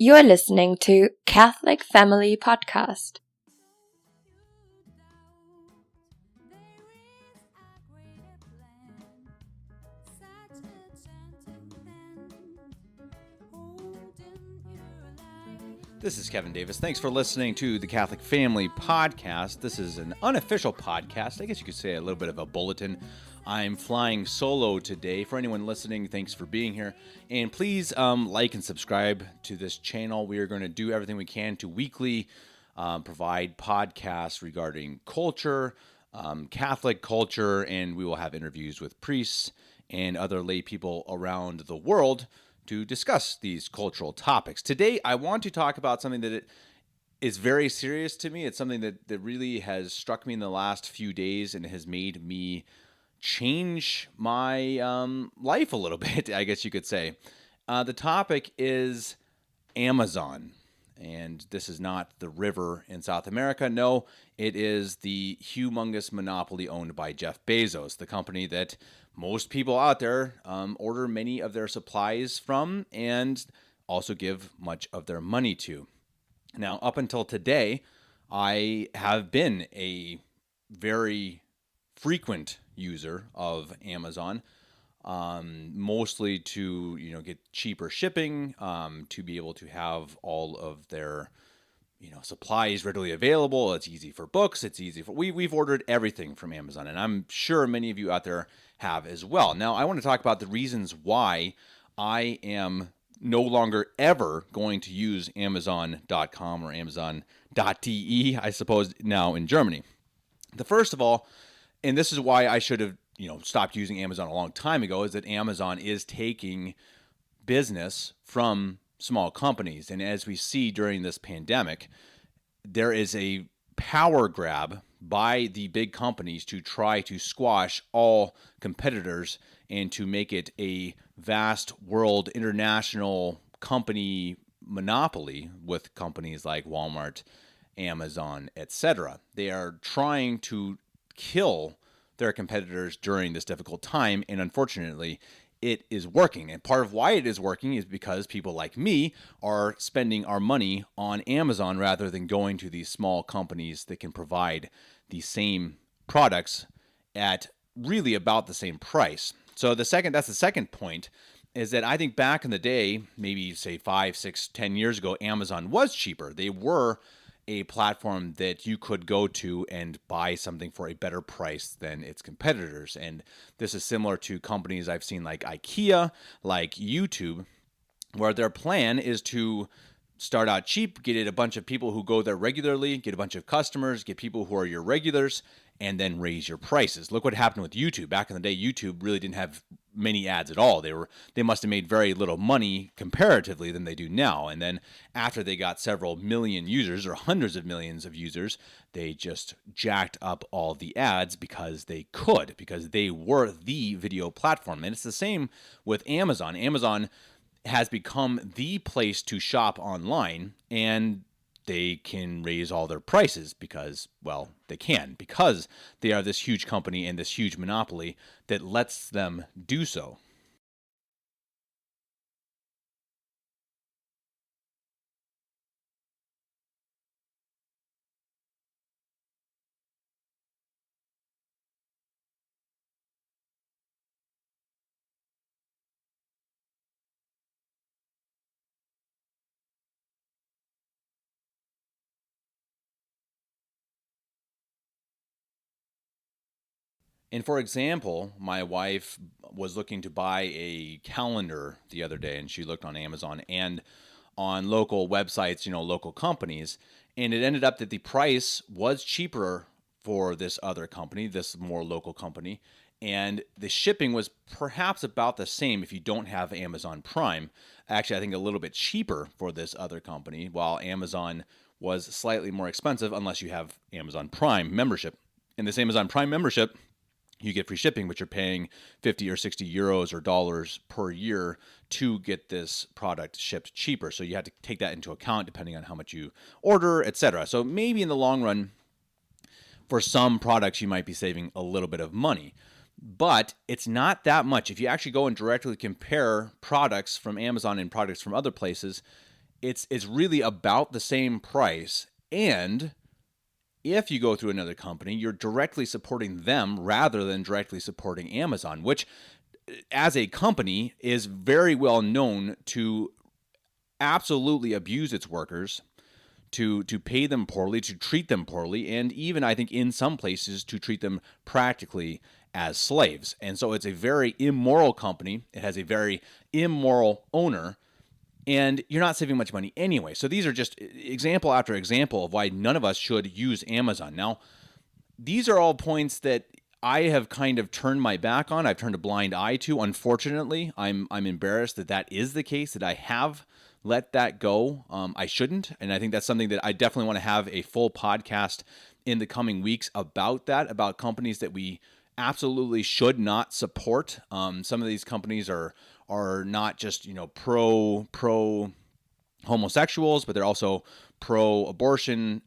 You're listening to Catholic Family Podcast. This is Kevin Davis. Thanks for listening to the Catholic Family Podcast. This is an unofficial podcast. I guess you could say a little bit of a bulletin. I'm flying solo today. For anyone listening, thanks for being here. And please like and subscribe to this channel. We are going to do everything we can to weekly provide podcasts regarding culture, Catholic culture, and we will have interviews with priests and other lay people around the world to discuss these cultural topics. Today, I want to talk about something that is very serious to me. It's something that really has struck me in the last few days and has made me change my life a little bit, I guess you could say. The topic is Amazon. And this is not the river in South America. No, it is the humongous monopoly owned by Jeff Bezos, the company that most people out there order many of their supplies from and also give much of their money to. Now, up until today, I have been a very frequent user of Amazon, mostly to get cheaper shipping, to be able to have all of their supplies readily available. It's easy for books. It's easy for we've ordered everything from Amazon, and I'm sure many of you out there have as well. Now, I want to talk about the reasons why I am no longer ever going to use Amazon.com or Amazon.de, I suppose, now in Germany. The first of all, and this is why I should have stopped using Amazon a long time ago, is that Amazon is taking business from small companies. And as we see during this pandemic, there is a power grab by the big companies to try to squash all competitors and to make it a vast world international company monopoly with companies like Walmart, Amazon, etc. They are trying to kill their competitors during this difficult time, and unfortunately, it is working. And part of why it is working is because people like me are spending our money on Amazon rather than going to these small companies that can provide the same products at really about the same price. So that's the second point, is that I think back in the day, maybe say 5, 6, 10 years ago, Amazon was cheaper. They were a platform that you could go to and buy something for a better price than its competitors. And this is similar to companies I've seen like IKEA, like YouTube, where their plan is to start out cheap, get a bunch of people who go there regularly, get a bunch of customers, get people who are your regulars, and then raise your prices. Look what happened with YouTube. Back in the day, YouTube really didn't have many ads at all. They must have made very little money comparatively than they do now. And then after they got several million users or hundreds of millions of users, they just jacked up all the ads because they could, because they were the video platform. And it's the same with Amazon. Amazon has become the place to shop online, and they can raise all their prices because they are this huge company and this huge monopoly that lets them do so. And for example, my wife was looking to buy a calendar the other day, and she looked on Amazon and on local websites, local companies, and it ended up that the price was cheaper for this other company, this more local company, and the shipping was perhaps about the same if you don't have Amazon Prime. Actually, I think a little bit cheaper for this other company, while Amazon was slightly more expensive unless you have Amazon Prime membership. And this Amazon Prime membership, you get free shipping, but you're paying 50 or 60 euros or dollars per year to get this product shipped cheaper. So you have to take that into account depending on how much you order, etc. So maybe in the long run, for some products, you might be saving a little bit of money. But it's not that much. If you actually go and directly compare products from Amazon and products from other places, it's really about the same price. And if you go through another company, you're directly supporting them rather than directly supporting Amazon, which as a company is very well known to absolutely abuse its workers, to pay them poorly, to treat them poorly, and even I think in some places to treat them practically as slaves. And so it's a very immoral company. It has a very immoral owner, and you're not saving much money anyway. So these are just example after example of why none of us should use Amazon. Now, these are all points that I have kind of turned my back on. I've turned a blind eye to. Unfortunately, I'm embarrassed that that is the case, that I have let that go. I shouldn't. And I think that's something that I definitely want to have a full podcast in the coming weeks about that, about companies that we absolutely should not support. Some of these companies are not just, pro homosexuals, but they're also pro abortion,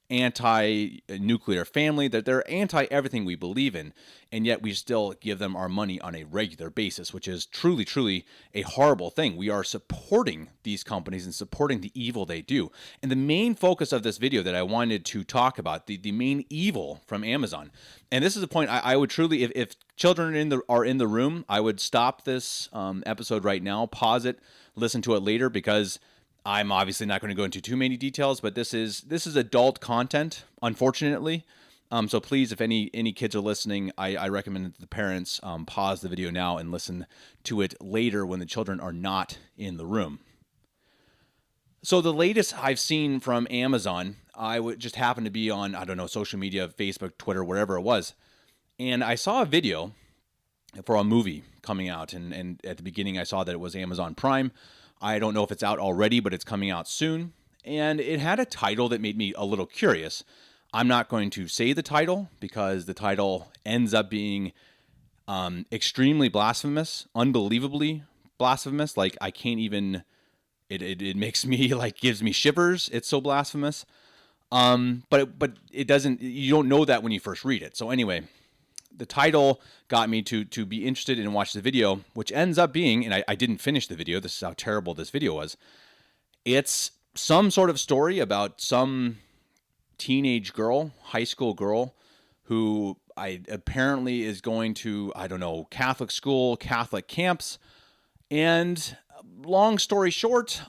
anti-nuclear family, that they're anti-everything we believe in, and yet we still give them our money on a regular basis, which is truly, truly a horrible thing. We are supporting these companies and supporting the evil they do. And the main focus of this video that I wanted to talk about, the main evil from Amazon, and this is a point I would truly, if children are in the room, I would stop this episode right now, pause it, listen to it later, because I'm obviously not going to go into too many details, but this is adult content, unfortunately. So please, if any kids are listening, I recommend that the parents pause the video now and listen to it later when the children are not in the room. So the latest I've seen from Amazon, I would just happen to be on, I don't know, social media, Facebook, Twitter, wherever it was, and I saw a video for a movie coming out, and at the beginning I saw that it was Amazon Prime. I don't know if it's out already, but it's coming out soon. And it had a title that made me a little curious. I'm not going to say the title because the title ends up being extremely blasphemous, unbelievably blasphemous. Like I can't even, it makes me gives me shivers. It's so blasphemous. But it doesn't, you don't know that when you first read it. So anyway, the title got me to be interested and watch the video, which ends up being, and I didn't finish the video, this is how terrible this video was, it's some sort of story about some teenage girl, high school girl, who apparently is going to, I don't know, Catholic school, Catholic camps, and long story short,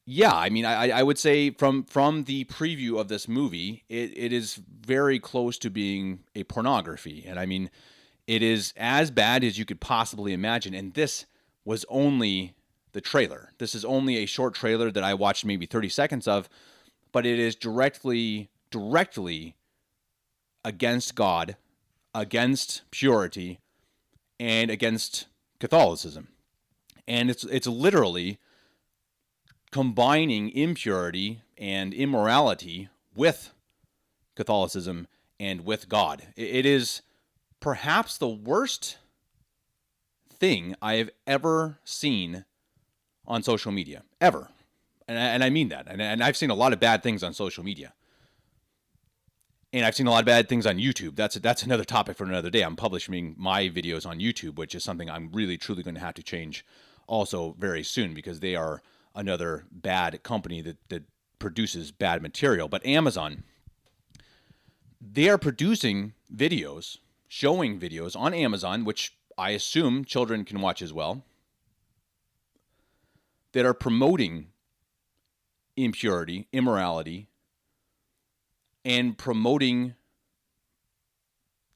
yeah, I mean, I would say from the preview of this movie, it is very close to being a pornography. And I mean, it is as bad as you could possibly imagine. And this was only the trailer. This is only a short trailer that I watched maybe 30 seconds of, but it is directly against God, against purity, and against Catholicism. And it's literally combining impurity and immorality with Catholicism and with God. It is perhaps the worst thing I have ever seen on social media, ever. And I mean that. And I've seen a lot of bad things on social media. And I've seen a lot of bad things on YouTube. That's another topic for another day. I'm publishing my videos on YouTube, which is something I'm really, truly going to have to change also very soon, because they are another bad company that produces bad material. But Amazon, they are producing videos, showing videos on Amazon, which I assume children can watch as well, that are promoting impurity, immorality, and promoting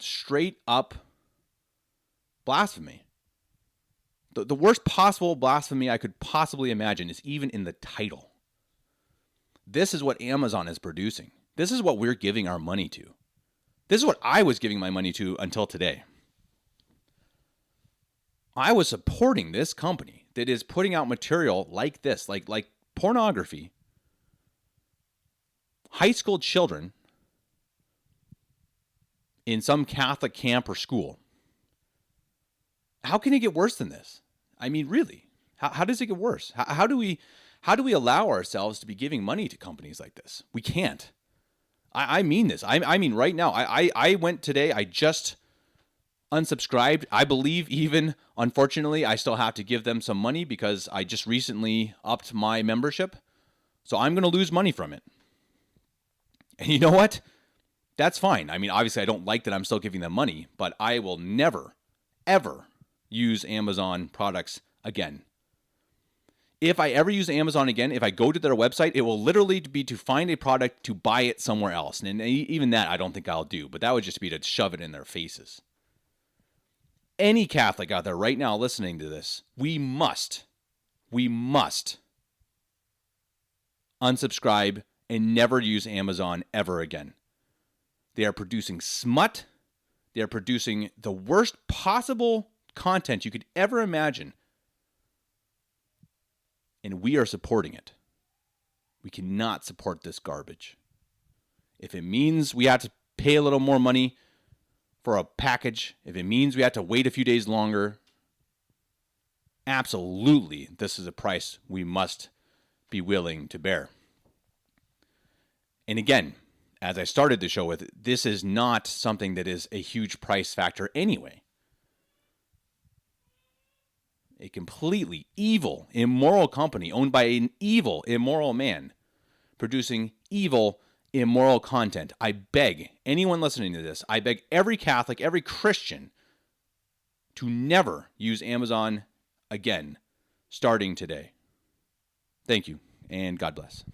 straight up blasphemy. The worst possible blasphemy I could possibly imagine is even in the title. This is what Amazon is producing. This is what we're giving our money to. This is what I was giving my money to until today. I was supporting this company that is putting out material like this, like pornography. High school children in some Catholic camp or school. How can it get worse than this? I mean, really, how does it get worse? How do we allow ourselves to be giving money to companies like this? We can't. I mean this. I mean right now. I went today. I just unsubscribed. I believe even, unfortunately, I still have to give them some money because I just recently upped my membership. So I'm going to lose money from it. And you know what? That's fine. I mean, obviously, I don't like that I'm still giving them money, but I will never, ever use Amazon products again. If I ever use Amazon again, if I go to their website, it will literally be to find a product to buy it somewhere else. And even that, I don't think I'll do, but that would just be to shove it in their faces. Any Catholic out there right now listening to this, we must unsubscribe and never use Amazon ever again. They are producing smut. They are producing the worst possible content you could ever imagine. And we are supporting it. We cannot support this garbage. If it means we have to pay a little more money for a package, if it means we have to wait a few days longer, absolutely, this is a price we must be willing to bear. And again, as I started the show with, this is not something that is a huge price factor anyway. A completely evil, immoral company owned by an evil, immoral man producing evil, immoral content. I beg anyone listening to this, I beg every Catholic, every Christian to never use Amazon again, starting today. Thank you, and God bless.